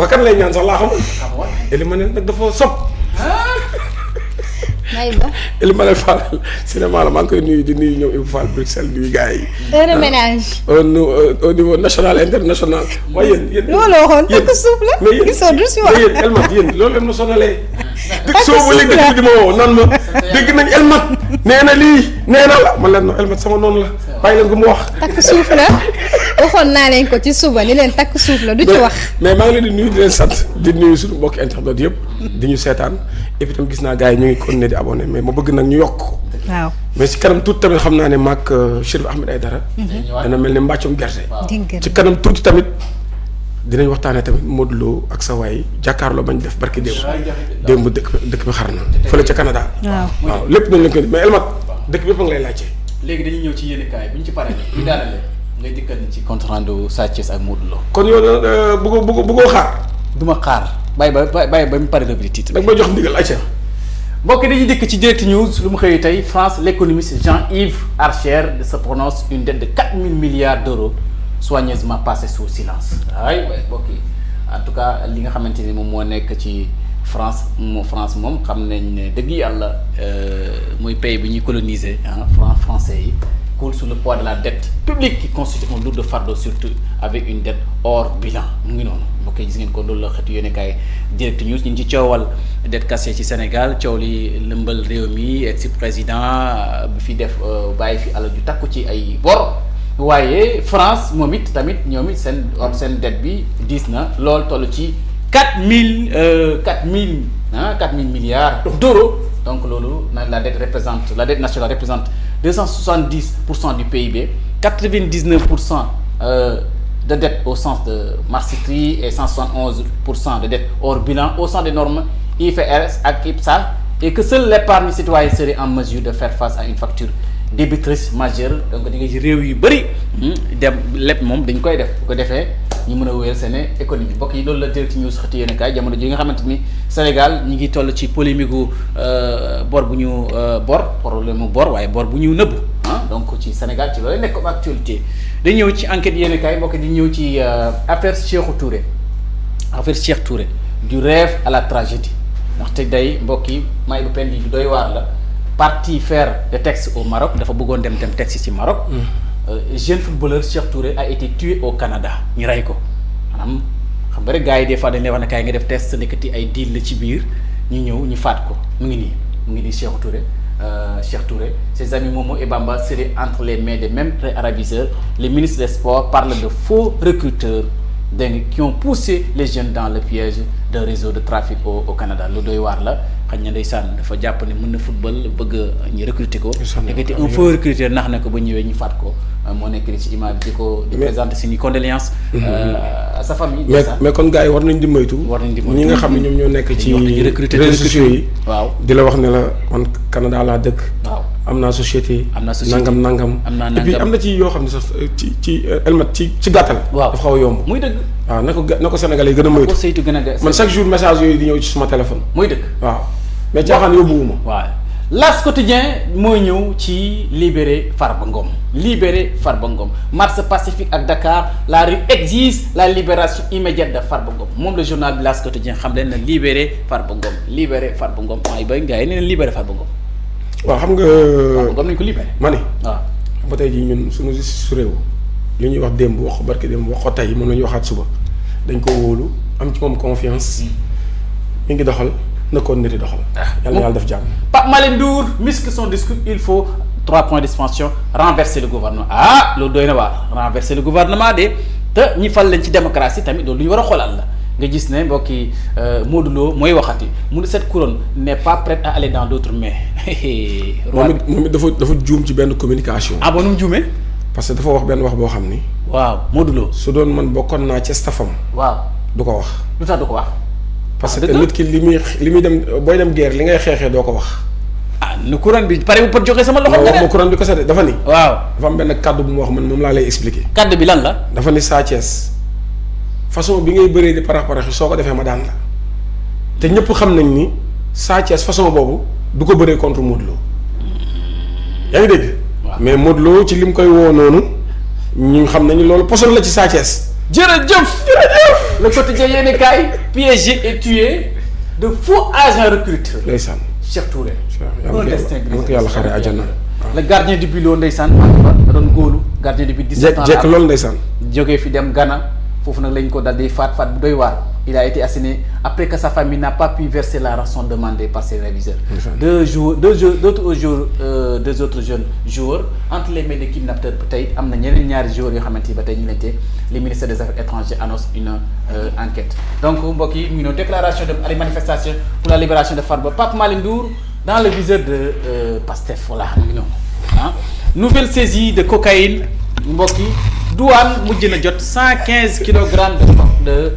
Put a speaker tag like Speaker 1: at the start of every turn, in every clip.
Speaker 1: waa kan lay ñaan sax laa xamul. Elimane nag dafa sopp. Elimane Fall cinéma la maa ngi koy nuyu di nuyu ñoom Ibou Fall Bruxelles nuyu gars yi.
Speaker 2: heure ménage.
Speaker 1: au niveau national international. waaye yéen
Speaker 2: looloo xoon takk suuf la.
Speaker 1: mais yéen
Speaker 2: gisoo du si wax
Speaker 1: mais yéen Elmat yéen loolu leen ma sonalee. dëgg soo ba léegi dëkk bi di ma woo naan ma dégg nañ Elmat nee na lii nee na la man leen no Elmat sama noonu la bàyyi leen ko mu wax.
Speaker 2: takk suuf la waxoon naa leen ko ci suba ni leen takk suuf la du ci wax.
Speaker 1: mais maa ngi leen di nuyu di leen sant di nuyu suñu mbokki internet yëpp. di ñu seetaan et puis tam gis naa gars yi ñu ngi continuer di abonné mais ma bëgg nag ñu yokk ko.
Speaker 2: waaw
Speaker 1: mais ci kanam tuuti tamit xam naa ne maag Chérif Ahmed Aïdara. dana mel ni mbàccum gerte. ci kanam tuuti tamit dinañ waxtaanee tamit Modou Lo ak sa waay jàkkaarloo bañ def barki démb dëkk bi xar na fële ca Canada. waaw lépp nañ leen ko mais Elmat dëkk bi yëpp a ngi lay laajte.
Speaker 3: léegi dañuy ñëw ci yéen kaay bu ñu ci paree ñu daanale ngay dikkal ni ci compte rendu Sa Thiès ak Modou Lo.
Speaker 1: kon yow bëggoo xaar.
Speaker 3: du ma xaar bàyyi ba mu pare revue de titre.
Speaker 1: da nga may jox ndigal ayca.
Speaker 3: mbokk dañuy dikk ci Direct News lu mu xëyee tey France l'économiste Jean-Yves Archer se prononce une dette de 4 000 milliards d'euros soigneusement passée sous silence. waay mbokk yi en tout cas li nga xamante ni moom moo nekk ci France moom xam nañ ne dëgg yàlla mooy pays bi ñuy coloniser français yi coule sous le poids de la dette publique qui constitue un lourd fardeau surtout avec une dette hors bilan mu ngi noonu mbokk yi gis ngeen ko loolu la xeetu yéene kaay Direct News ñu ngi ci coowal dette cassée ci Sénégal coow li lëmbal réew mi ex président bi fi def bàyyi fi alal ju takku ci ay bor waaye France moom it tamit ñoom it seen dette bi diis na lool toll ci 4 000 milliards d'euros donc loolu la dette nationale représente 270% du PIB 99% de dette au sens de Maastricht et 171% de dette hors bilan au sens des normes IFRS ak IPSA et que seule l'épargne citoyenne serait en mesure de faire face à une facture débitrice majeure donc di nga ci réew yu bëri dem lépp moom dañ koy def bu ko defee ñu mën a wéyal seen économie mbokk yi loolu la Direct News xëti yéen kaay jamono ji nga xamante ni Sénégal ñi ngi toll ci polémique gu bor bu ñu problème mu bor waaye bor bu ñu nëbb donc ci Sénégal ci loolu nekk comme actualité dañ ñëw ci enquête yéen kaay mbokk di ñëw ci affaire Cheikh Touré du rêve à la tragédie ndaxte day mbokk yi may bu pen yi du doy waar la parti faire des textes au Maroc dafa bëggoon dem texte ci Maroc jeune footballeur Cheikh Touré a été tué au Canada ñu rey ko maanaam xam nga rek gars yi des fois dañ lay wax ne kaay nga def test nekkati ay deal la ci biir ñu ñëw ñu faat ko mu ngi nii Cheikh Touré ses amis Momo et Bamba seraient entre les mains des mêmes arabiseurs les ministres des sports parlent de faux recruteurs qui ont poussé les jeunes dans le piège d'un réseau de trafic au Canada lu doy waar la xëy na ndeysaan dafa jàpp ne mën na football bëgg ñu recruter ko nekkati un faux recruteur nax na ko ba ñëwee ñu faat ko moo nekk ci image di présenter suñu condoléances à sa famille
Speaker 1: mais kon gars yi war nañ di moytu ñi nga xam ne ñoom ñoo nekk ci réseaux sociaux yi waaw di la wax ne la man Canada laa dëkk waaw am naa société nangam et puis am na ci yoo xam ne sax ci Elmat ci gàttal dafa xaw a yomb
Speaker 3: muy dëgg
Speaker 1: waaw na ko Sénégalais yi gën a moytu man chaque jour message yooyu di ñëw ci suma téléphone
Speaker 3: muy dëgg
Speaker 1: waaw mais caaxaan yóbbuwuma
Speaker 3: waaw L'As quotidien mooy ñëw ci libérer Farba Ngom marche pacifique ak Dakar la rue exige la libération immédiate de Farba Ngom moom le journal bi L'As quotidien xam leen na libérer Farba Ngom ay bay gars yi nee na libérer Farba Ngom
Speaker 1: waaw xam nga
Speaker 3: Farba Ngom nañu ko libéré
Speaker 1: ma ne
Speaker 3: waaw
Speaker 1: ba tey jii ñun suñu justice su réew li ñuy wax démb wax ko barke démb wax ko tey moom la ñuy waxaat suba dañ ko wóolu am ci moom confiance mi ngi doxal na ko nit yi doxal. yàlla na yàlla def jàmm.
Speaker 3: Pape Malick Ndour muscle son discours il faut 3 points de suspension renverser le gouvernement loolu doy na waar renverser le gouvernement de te ñi fal leen ci démocratie tamit loolu lu ñu war a xoolal la nga gis ne mbokki Modou Lo mooy waxati mu ne cette couronne n'est pas prête à aller dans d'autres mains.
Speaker 1: moom it dafa juum ci benn communication.
Speaker 3: bon nu mu juumee.
Speaker 1: parce que dafa wax benn wax boo xam ni.
Speaker 3: waaw Modou Lo.
Speaker 1: su doon man bokkoon naa ca staffam.
Speaker 3: waaw
Speaker 1: du ko wax.
Speaker 3: lu tax du ko wax.
Speaker 1: parce que nit ki li muy dem booy dem guerre li ngay xeexee doo ko wax.
Speaker 3: nu couronne bi pare bu pot joxe sama loxo.
Speaker 1: nga ne couronne bi ko sete dafa ni.
Speaker 3: waaw
Speaker 1: dafa am benn kaddu bu mu wax man moom laa lay expliquer.
Speaker 3: kaddu bi lan la.
Speaker 1: dafa ni Sa Thiès façon bi ngay bëree di parax soo ko defee ma daan la te ñëpp xam nañ ni Sa Thiès façon boobu du ko bëree contre Modou Lo yaa ngi dégg. mais Modou Lo ci lim koy woo noonu ñu xam nañu loolu poson la ci Sa Thiès
Speaker 3: jërëjëf le quotidien yéene kaay piégé et tué de faux agents recruteurs.
Speaker 1: ndeysaan
Speaker 3: Cheikh Touré.
Speaker 1: un destin gris yàlla xare àjjana.
Speaker 3: le gardien du but ndeysaan da doon góolu gardien du but 17 ans
Speaker 1: jekk loolu ndeysaan.
Speaker 3: jógee fi dem Ghana foofu nag lañ ko dal di faat bu doy waar. Il a été assassiné après que sa famille n'a pas pu verser la rançon demandée par ses réviseurs. Deux autres jeunes joueurs entre les mains des kidnappeurs tey am na ñeneen ñaari joueurs yoo xamante ni ba tey ñu leen te les ministères des affaires étrangères annonce une enquête. Donc mbokk yi mu ngi noonu déclaration de les manifestations pour la libération de Farba Pape Malick Ndour dans le viseur de Pastef voilà mu ngi noonu ah. Nouvelle saisie de cocaïne mbokk yi douane mujj na jot 115 kilogrammes de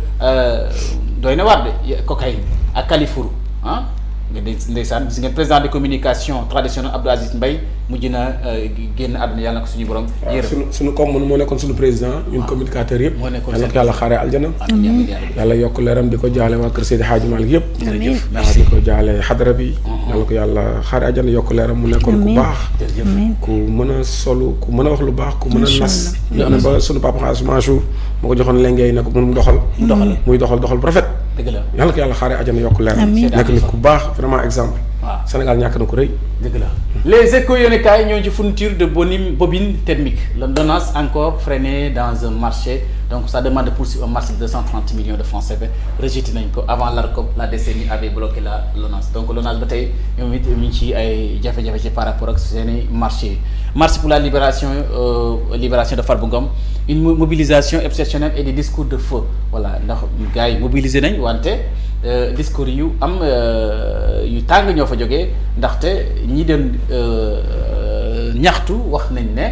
Speaker 3: doy na war de cocaïne ak Kalifourou ah nga ndeysaan gis ngeen président de communication traditionnel Abdou Aziz Mbaye mujj na génn àdduna yàlla na ko suñu borom yërëm
Speaker 1: suñu comme moo nekkoon suñu président ñun communicateur yëpp
Speaker 3: moo nekkoon
Speaker 1: yàlla ko yàlla xaaree aljana yàlla yokk leeram di ko jaale waa kër Seydi Hadji Malick yëpp
Speaker 3: jërëjëf
Speaker 1: di ko jaale xadara bi yàlla ko yàlla xaaree aljana yokk leeram mu nekkoon ku baax ku mën a solu ku mën a wax lu baax ku mën a nas ñu ne ba suñu papa Xaalis Mansour moo ko joxoon lengey ne ko mu doxal muy doxal bu rafet
Speaker 3: dëgg la
Speaker 1: yàlla ko yàlla xaaree aljana yokk leeram nekk nit ku baax vraiment exemple
Speaker 3: waaw
Speaker 1: Sénégal ñàkk na ko rëy
Speaker 3: dëgg la les échos yéen kaay ñoo ci fourniture de bobine thermique l'ordonnance encore freinée dans un marché donc ça demande de poursuivre un marché de 230 millions de francs CFA rejeté nañ ko avant l'ARCOP la DCMI avait bloqué l'ONAS donc l'ONAS ba tey ñoom it ñu ci ay jafe-jafe ci par rapport ak seeni marché pour la libération de Farba Ngom une mobilisation exceptionnelle et des discours de feu voilà ndax gars yi mobilisé nañ wante discours yu am yu tàng ñoo fa jógee ndaxte ñi doon ñaxtu wax nañ ne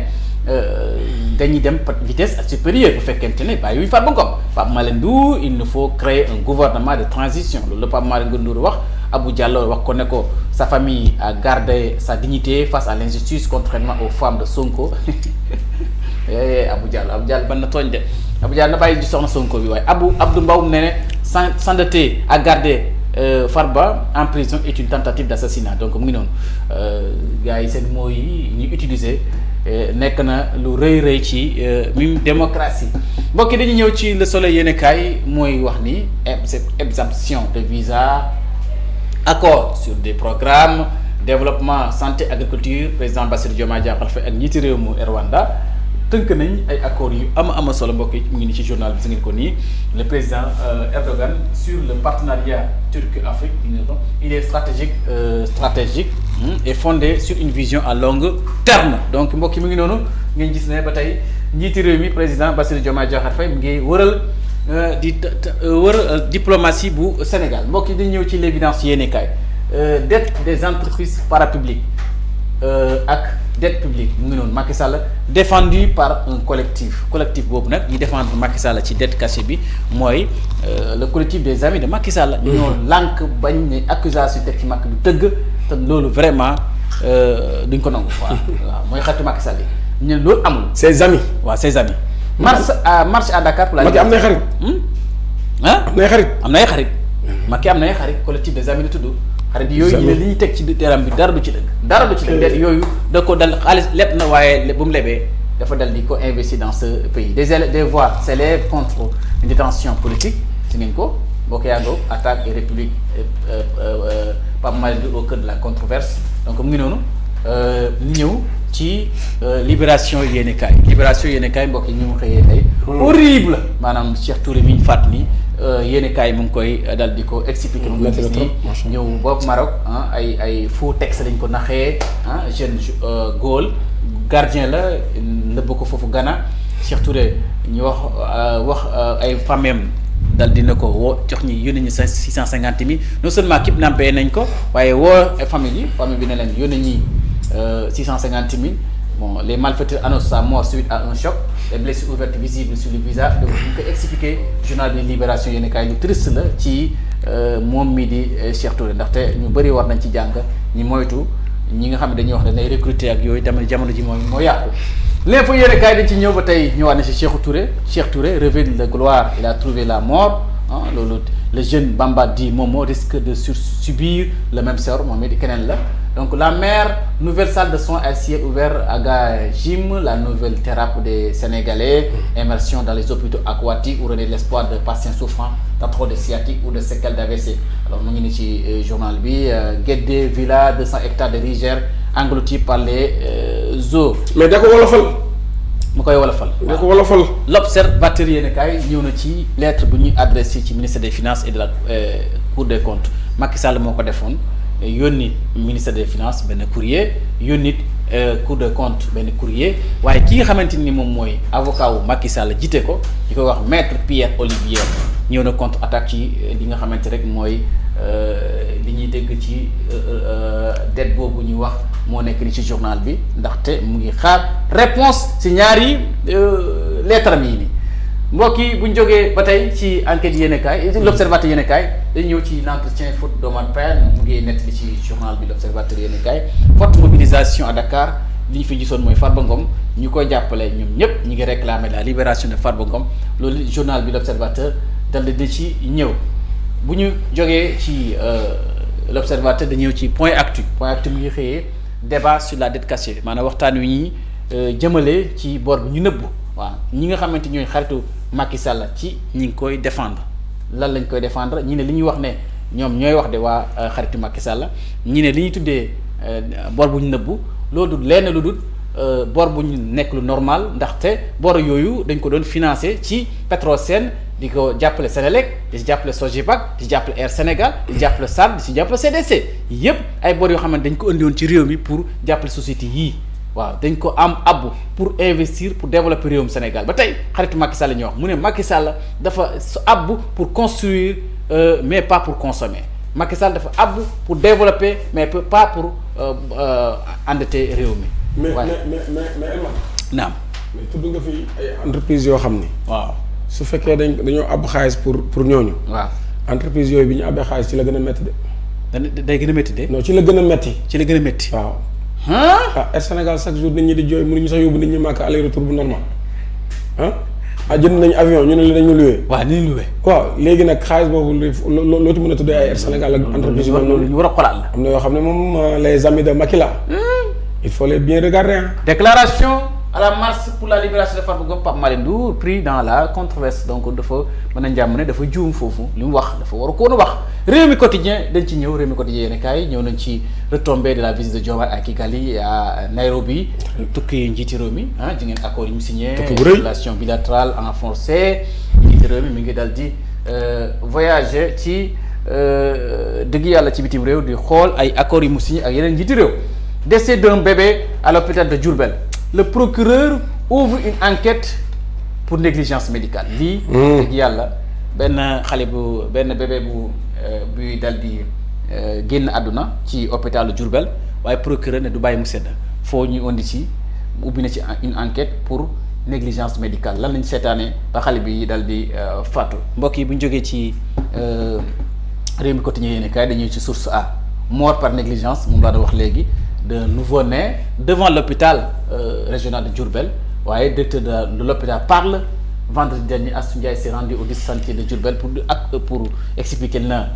Speaker 3: dañuy dem vitesse supérieure bu fekkente ne bàyyi yuy Farba Ngom Pape Malick Ndour il nous faut créer un gouvernement de transition loolu la Pape Malick Ndour wax Abou Diallo wax ko ne ko sa famille a gardé sa dignité face à l'injustice contrairement aux femmes de Sonko Abou Diallo ban na tooñ de Abou Diallo na bàyyi di soxna Sonko bi waaye Abdou Mbow ne ne s'endetter à garder Farba en prison est une tentative d'assassinat donc mu ngi noonu gars yi seen mots yi ñu utiliser nekk na lu rëy ci même démocratie mbokk yi dañuy ñëw ci Le Soleil yéen kaay mooy wax ni exemption de visa accord sur des programmes développement santé agriculture président Bassirou Diomaye Diakhar Faye ak njiiti réew mu Rwanda tënk nañ ay accords yu ama solo mbokk yi mu ngi ni ci journal bi si ngeen ko nii le président Erdogan sur le partenariat Turquie-Afrique il est stratégique et fondé sur une vision à long terme donc mbokk yi mu ngi noonu ngeen gis ne ba tey njiiti réew mi président Bassirou Diomaye Diakhar Faye mu ngi wëral diplomatie bu Sénégal mbokk yi dañu ñëw ci l'évidence yéene kaay dette des entreprises parapubliques ak dette publique mu ngi noonu Macky Sall défendu par un collectif boobu nag ñi défendre Macky Sall ci dette cachée bi mooy le collectif des amis de Macky Sall. ñoo lànk bañ ne accusation teg ci Macky du tëgg te loolu vraiment duñ ko nangu waaw mooy xaritu Macky Sall yi ñu ne loolu amul.
Speaker 1: ses amis.
Speaker 3: waaw ses amis. marche à Dakar pour la.
Speaker 1: Macky am nay xarit.
Speaker 3: ah
Speaker 1: am nay xarit.
Speaker 3: am nay xarit. Macky am nay xarit collectif des amis la tudd. xarit yooyu ñu ne li ñuy teg ci teram bi dara du ci dëgg yooyu da ko dal xaalis lépp na waaye bu mu lebee dafa dal di ko investir dans ce pays des voix s'élèvent contre une détention politique ci ngeen ko bokk yaa ngoo attaque et république Pape Malick Ndour au cœur de la controverse donc mu ngi noonu ñu ñëw ci libération yéene kaay mbokk yi ñu mu xëyee tey horrible maanaam Cheikh Touré mi ñu fàtt ni yéene kaay mu ngi koy dal di ko expliquer mu ngi gis nii ñëw boobu Maroc ay faux texte lañ ko naxee jeune góol gardien la nëbb ko foofu Ghana Cheikh Touré ñu wax ay famem dal dina ko woo jox ñi yónni ñu 650 000 non seulement kidnappé nañ ko waaye woo famille bi ne leen yónni ñi 650 000 bon les malfaiteurs annoncent sa mort suite à un choc les blessures ouvertes visibles sur le visage donc ñu koy expliqué journal bi Libération yéen kaay lu triste la ci moom mi di Cheikh Touré ndaxte ñu bëri war nañ ci jàng ñi moytu ñi nga xam ne dañuy wax dañay recruter ak yooyu tamit jamono ji moo yàqu. L'info yéen kaay dañ ci ñëw ba tey ñëwaat na si Cheikh Touré revêt de gloire il a trouvé la mort loolu le jeune Bamba Di Momo risque de subir le même sort moom it keneen la. Donc la maire, nouvelle salle de soins à ciel ouvert à Gym, la nouvelle thérapie des Sénégalais, immersion dans les hôpitaux aquatiques où redonner l'espoir de patients souffrant d'arthrose de sciatique ou de séquelles d'AVC. Alors mu ngi ni ci journal bi Guédé villa 200 hectares de rizières engloutis par les eaux.
Speaker 1: mais da ko wolofal.
Speaker 3: mu koy wolofal.
Speaker 1: da ko wolofal.
Speaker 3: L'Observateur yéen kay ñëw na ci lettre bu ñuy adressé ci ministère des finances et de la Cour des comptes Macky Sall moo ko defoon. yónni ministère des finances benn courrier yónni Cour des comptes benn courrier waaye ki nga xamante ni moom mooy avocat wu Macky Sall jiite ko di ko wax maître Pierre Olivier ñëw na contre attaque ci li nga xamante rek mooy li ñuy dégg ci dette boobu ñu wax moo nekk ni ci journal bi ndaxte mu ngi xaar réponse ci ñaari lettre yi ni mbokk yi bu ñu jógee ba tey ci enquête yéenekaay l'Observateur yéenekaay dañu ñëw ci l'entretien faute d'Omar Pène mu ngi nettali ci journal bi l'Observateur yéenekaay forte mobilisation à Dakar li ñu fi gisoon mooy Farba Ngom ñu koy jàppale ñoom ñëpp ñu ngi réclamer la libération de Farba Ngom loolu journal bi l'Observateur dal di ci ñëw bu ñu jógee ci l'Observateur dañu ñëw ci point actu mu ngi xëyee débat sur la dette cachée maanaam waxtaan wi ñuy jëmale ci bor bi ñu nëbbu waaw ñi nga xamante ñooy xaritu Macky Sall ci ñi ngi koy défendre lan lañ koy défendre ñi ne li ñuy wax ne ñoom ñooy wax de waa xaritu Macky Sall ñi ne li ñuy tuddee bor bu ñu nëbbu loolu du lenn lu dul bor bu ñu nekk lu normal ndaxte bor yooyu dañ ko doon financé ci Petrosen di ko jàppale Senelec di si jàppale Sogipac di si jàppale Air Sénégal di si jàppale SAR di si jàppale CDC yëpp ay bor yoo xam ne dañ ko indi woon ci réew mi pour jàppale société yii. waaw dañ ko am abbu pour investir pour développer réewum Sénégal ba tey xaritu Macky Sall ñu wax mu ne Macky Sall dafa abbu pour construire mais pas pour consommer Macky Sall dafa abbu pour développer mais pas pour endetter réew mi.
Speaker 1: mais Elman.
Speaker 3: naam.
Speaker 1: mais tudd nga fi ay entreprises yoo xam ni.
Speaker 3: waaw
Speaker 1: su fekkee dañoo ab xaalis pour ñooñu.
Speaker 3: waaw
Speaker 1: entreprise yooyu bi ñu abbee xaalis ci la gën a métti de.
Speaker 3: day gën a métti de.
Speaker 1: non ci la gën a métti.
Speaker 3: ci la gën a métti.
Speaker 1: waaw. Air Sénégal chaque jour nit ñi di jooy mënuñu sax yóbbu nit ñi màkk aller retour bu normal jënd nañu avion ñu ne la dañu loué.
Speaker 3: waaw ni ñu loué.
Speaker 1: waaw léegi nag xaalis boobu loo ci mën a tuddee ay Air Sénégal ak entreprise yu mel noonu.
Speaker 3: ñu war a xolaat la.
Speaker 1: am na yoo xam ne moom les amis de Macky la. il faut les bien regarder.
Speaker 3: Déclaration à la marche pour la libération de Farba Ngom Pape Malick Ndour pris dans la controverse donc dafa mën a njàmm ne dafa juum foofu li mu wax dafa waru ko woon a wax réew mi quotidien dañ ci ñëw réew mi quotidien yéen kaay ñëw nañ ci retombée de la visite de Diomaye à Kigali à Nairobi tukki njiiti réew mi di ngeen accord yi mu signé relation bilatérale renforcée njiiti réew mi mi ngi dal di voyager ci dëgg yàlla ci bitim réew di xool ay accords yi mu signé ak yeneen njiiti réew décès d'un bébé à l'hôpital de Diourbel. Le procureur ouvre une enquête pour négligence médicale lii dëgg yàlla benn xale bu benn bébé buy dal di génn àdduna ci hôpitalu Diourbel waaye procureur ne du bàyyi mu sedd foo ñu indi ci ubbi na ci une enquête pour négligence médicale lan lañ seetaanee ba xale bi dal di faatu mbokk yi bu ñu jógee ci réew mi quotidien yéene kaay dañuy ci source A mort par négligence moom laa doon wax léegi de nouveau-né devant l'hôpital régional de Diourbel waaye directeur de l'hôpital parle vendredi dernier Astou Ndiaye s'est rendu au dispensaire de Diourbel pour expliquer na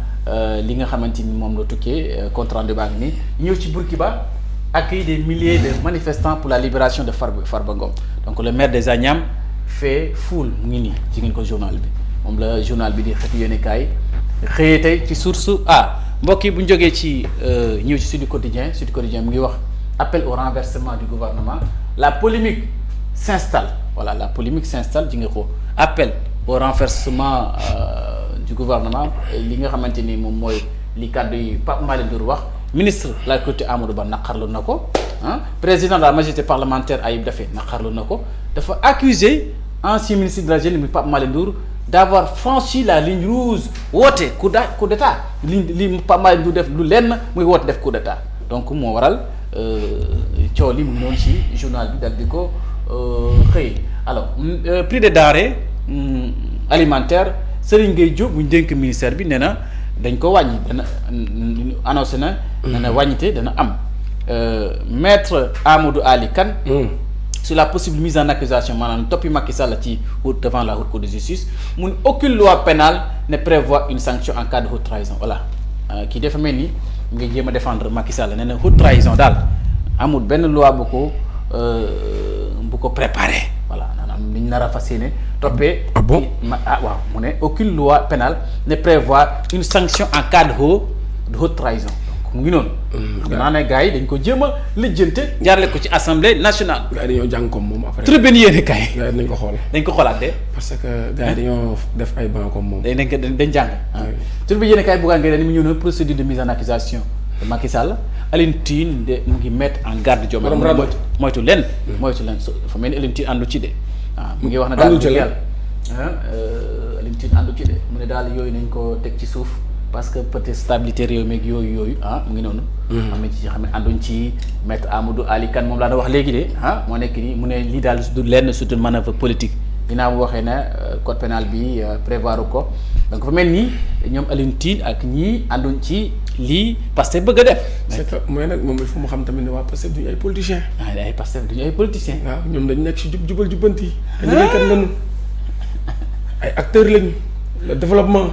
Speaker 3: li nga xamante ni moom la tukkee compte rendu baa ngi nii ñëw ci Bourguiba accueille des milliers de manifestants pour la libération de Farba Ngom donc le maire des Agnam fait foule mu ngi nii ci ngeen ko journal bi moom la journal bi di xeetu yéenekaay xëyee tey ci source A mbokk yi bu ñu jógee ci ñëw ci Sud Quotidien mu ngi wax appel au renversement du gouvernement la polémique s'installe voilà la polémique s'installe ji nga ko appel au renversement du gouvernement li nga xamante ni moom mooy li kàddu yi Pape Malick Ndour wax ministre de la culture Amadou Ba naqarlu na ko président de la majorité parlementaire Ayib Daffé naqarlu na ko dafa accuser ancien ministre de la jeunesse muy Pape Malick Ndour d'avoir franchi la ligne rouge woote coup d'état li Pape Malick Ndour def lu lenn muy woote def coup d'état donc moo waral coow li mu ngi noonu ci journal bi dal di ko xëy alors prix des denrées alimentaires Serigne Gueye Diop bu ñu dénk ministère bi nee na dañ ko wàññi dana annoncé na nee na wàññite dana am maître Amadou Ali Kane sur la possible mise en accusation maanaam toppi Macky Sall ci devant la haute cour de justice mun aucune loi pénale ne prévoit une sanction en cas de haute trahison voilà kii dafa mel ni nga jéem a défendre Macky Sall nee na haute trahison daal amul benn loi bu ko préparé voilà maanaam li ñu nar a fas yéene toppee.
Speaker 1: ah bon
Speaker 3: waaw mu ne aucune loi pénale ne prévoit une sanction en cas de haute trahison. mu ngi noonu. xam naa ne gars yi dañ ko jéem a lijjante jaarale ko ci assemblée nationale.
Speaker 1: gars yi dañoo jàng comme moom après.
Speaker 3: tribune yéene kay.
Speaker 1: gars yi dañ ko xool.
Speaker 3: dañ ko xoolaat de.
Speaker 1: parce que gars yi dañoo def ay banc comme moom.
Speaker 3: dañ jàng. tribune yéene kay buggaan ngay dañ mu ñëw na procédure de mise en accusation de Macky Sall Alioune Tine de mu ngi mettre en garde Diomaye. moytu leen. moytu leen dafa mel ni Alioune Tine àndu ci de. waaw mu ngi wax na daal Alioune Tine àndu ci de mu ne daal yooyu nañ ko teg ci suuf. parce que peut-être stabilité réew mi ak yooyu mu ngi noonu. am na ci xam ne ànduñ ci maître Amadou Ali Kane moom laa doon wax léegi de moo nekk nii mu ne lii daal du lenn surtout manœuvre politique ginnaaw bu waxee ne code pénal bi prévoir ko donc fa mel nii ñoom Alioune Tine ak ñii ànduñ ci lii Pastef bëgg a def.
Speaker 1: c'est que mooy nag moom il faut mu xam tamit ne waa Pastef duñu ay politiciens.
Speaker 3: ay Pastef duñu ay politiciens.
Speaker 1: waaw ñoom dañu nekk si jubal jubanti. ay liggéeykat lañu ay acteurs lañu le développement.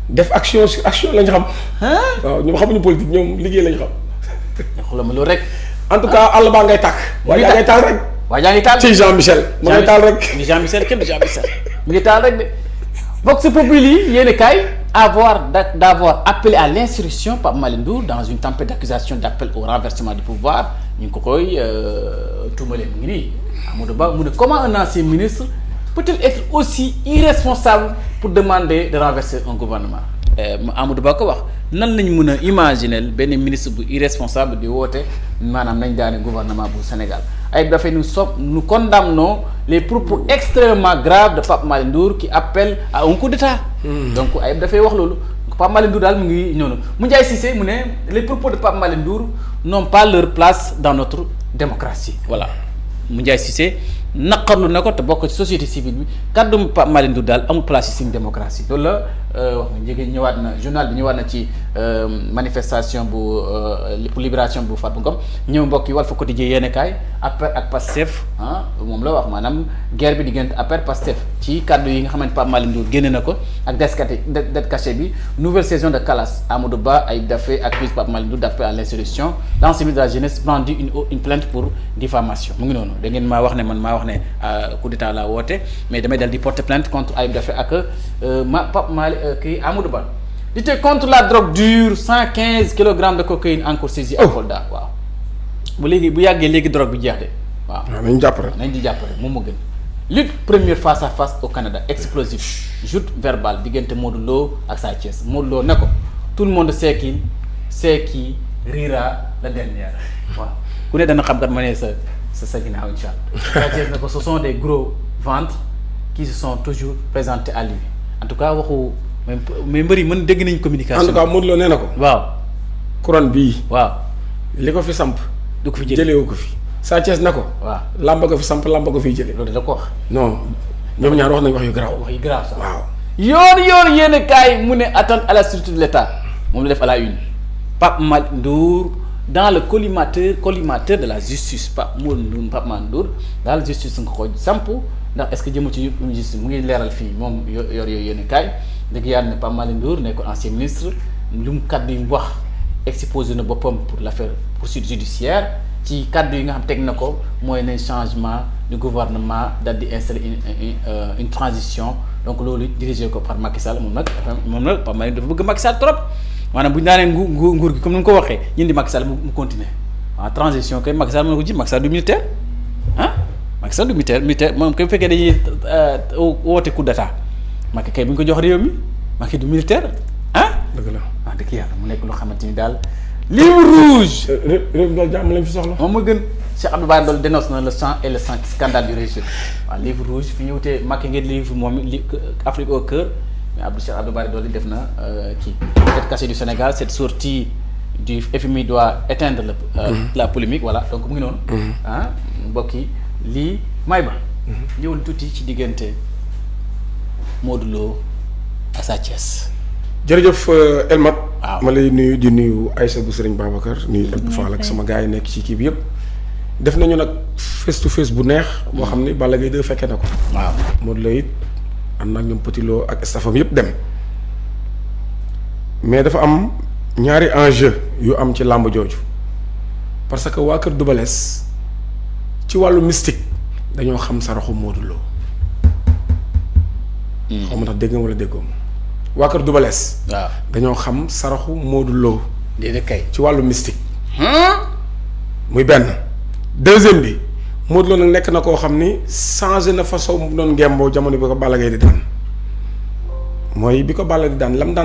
Speaker 1: def action sur action lañ xam. waaw ñoom xamuñu politique ñoom liggéey lañ xam.
Speaker 3: xoolal ma loolu rek.
Speaker 1: en tout cas àll baa ngay tàkk. waaye yaa ngay taal rek.
Speaker 3: waaye yaa ngi taal
Speaker 1: ci Jean Michel. ma ngay taal rek.
Speaker 3: Jean Michel kenn Jean Michel. mi ngi taal rek de. Vox Populi yéen kaay d'avoir appelé à l'insurrection Pape Malick Ndour dans une tempête d'accusation d'appel au renversement du pouvoir ñu ngi ko koy tuumale mu ngi nii Amadou Ba mu ne comment un ancien ministre peut-il être aussi irresponsable pour demander de renverser un gouvernement. Amadou Ba ko wax nan lañ mën a imaginer benn ministre bu irresponsable di woote maanaam nañ daane gouvernement bu Sénégal ay dafay nous condamnons les propos extrêmement graves de Pape Malick Ndour qui appelle à un coup d'état. donc ay dafay wax loolu Pape Malick Ndour daal mu ngi ñëw na Moundiaye Cissé mu ne les propos de Pape Malick Ndour n'ont pas leur place dans notre démocratie voilà Moundiaye Cissé naqarlu na ko te bokk ci société civile bi kàddu Pape Malick Ndour daal amul place ci suñu démocratie loolu la wax nga njëgeen ñëwaat na journal bi ñëwaat na ci manifestation bu pour libération bu Farba Ngom ñëw mbokk yi Walf Quotidien yéene kaay APR ak Pastef moom la wax maanaam guerre bi diggante APR Pastef ci kàddu yi nga xamante Pape Malick Ndour génne na ko ak det caché bi nouvelle saison de Calas Amadou Ba Ayib Daffé accuse Pape Malick Ndour d'appel à l'insurrection l'ancien ministre de la jeunesse brandit une plainte pour diffamation mu ngi noonu da ngeen maa wax ne man maa wax ne coup d'état la woote mais damay dal di porter plainte contre Ayib Daffé ak Pape Malick kii Amadou Ba lutter contre la drogue dure 115 kilogrammes de cocaïne encore saisie à Kolda waaw bu léegi bu yàggee léegi drogue bi jeex de waaw
Speaker 1: nañ jàpp rek
Speaker 3: nañ di jàpp rek moom moo gën lutte première face à face au Canada explosif joute verbale diggante Modou Lo ak Sa Thiès Modou Lo ne ko tout le monde sait qui rira la dernière waaw ku ne dana xam kat ma ne sa ginnaaw incha allah Sa Thiès ne ko ce sont des gros ventres qui se sont toujours présentés à lui en tout cas waxu mais mbëri mën dégg nañ communication.
Speaker 1: en tout cas Modou Lo nee na ko.
Speaker 3: waaw.
Speaker 1: couronne bii.
Speaker 3: waaw.
Speaker 1: li ko fi samp.
Speaker 3: du ko fi
Speaker 1: jëlee wu ko fi. Sa Thiès na ko.
Speaker 3: waaw
Speaker 1: làmba ko fi samp làmba ko fiy jëlee.
Speaker 3: loolu da ko wax.
Speaker 1: non ñoom ñaar wax nañ wax yu garaaw.
Speaker 3: wax yu garaaw sax
Speaker 1: waaw.
Speaker 3: yoor yéen kaay mu ne attente à la structure de l'État moom la def à la une Pape Malick Ndour dans le collimateur de la justice Pape Malick Ndour dans la justice nga ko samp ndax est-ce que jëmul ci justice mu ngi leeral fii moom yor yooyu yéen kaay dëgg yàlla ne Pape Malick Ndour nekk ancien ministre lu mu kaddu yi mu wax exposé na boppam pour l'affaire poursuite judiciaire ci kaddu yi nga xam teg na ko mooy ne changement du gouvernement dal di installer une transition donc loolu dirigé ko par Macky Sall moom nag Pape Malick dafa bëgg Macky Sall trop maanaam bu ñu daanee nguur gi comme ni mu ko waxee ñun di Macky Sall mu continuer en transition kay Macky Sall mën na ko ji Macky Sall du militaire Macky Sall du militaire moom kay bu fekkee dañuy woote coup d'état Macky kay bu ñu ko jox réew mi Macky du militaire
Speaker 1: dëgg la
Speaker 3: dëgg yàlla mu nekk loo xamante ni daal livre rouge.
Speaker 1: réew mi daal jàmm lañ fi soxla.
Speaker 3: moom moo gën Cheikh Abdou Bara Dolly dénonce na le sang et le scandale du régime waaw livre rouge fi ñu wutee Macky ngeen livre moom li Afrique au cœur mais Cheikh Abdou Bara Dolly def na kii tête cachée du Sénégal cette sortie du FMI doit éteindre la polémique voilà donc mu ngi noonu. mbokk yi lii may ba. ñëwul tuuti ci diggante Modou Lo ak Sa Thiès.
Speaker 1: jërëjëf Elmat.
Speaker 3: waaw
Speaker 1: ma lay nuyu di nuyu Aïssa bu Serigne Babacar nuyu Abdou Fall ak sama gars yi nekk ci kii bi yëpp def nañu nag face to face bu neex. boo xam ni Balla Gaye 2 fekkee na ko.
Speaker 3: waaw
Speaker 1: Modou Lo it am na ñoom Petit Lo ak staffam yëpp dem mais dafa am ñaari enjeu yu am ci làmb jooju parce que waa kër Double Less ci wàllu mystique dañoo xam saraxu Modou Lo. xaw ma tax dégg nga wala déggoo ma waa kër Double Less.
Speaker 3: waaw
Speaker 1: dañoo xam saraxu Modou Lo.
Speaker 3: déedéet kay
Speaker 1: ci wàllu mystique. muy benn. deuxième bi Modou Lo nag nekk na koo xam ni changé na façon mu doon ngemboo jamono bi ko Balla Gaye di daan mooy bi ko Balla di daan lam daan.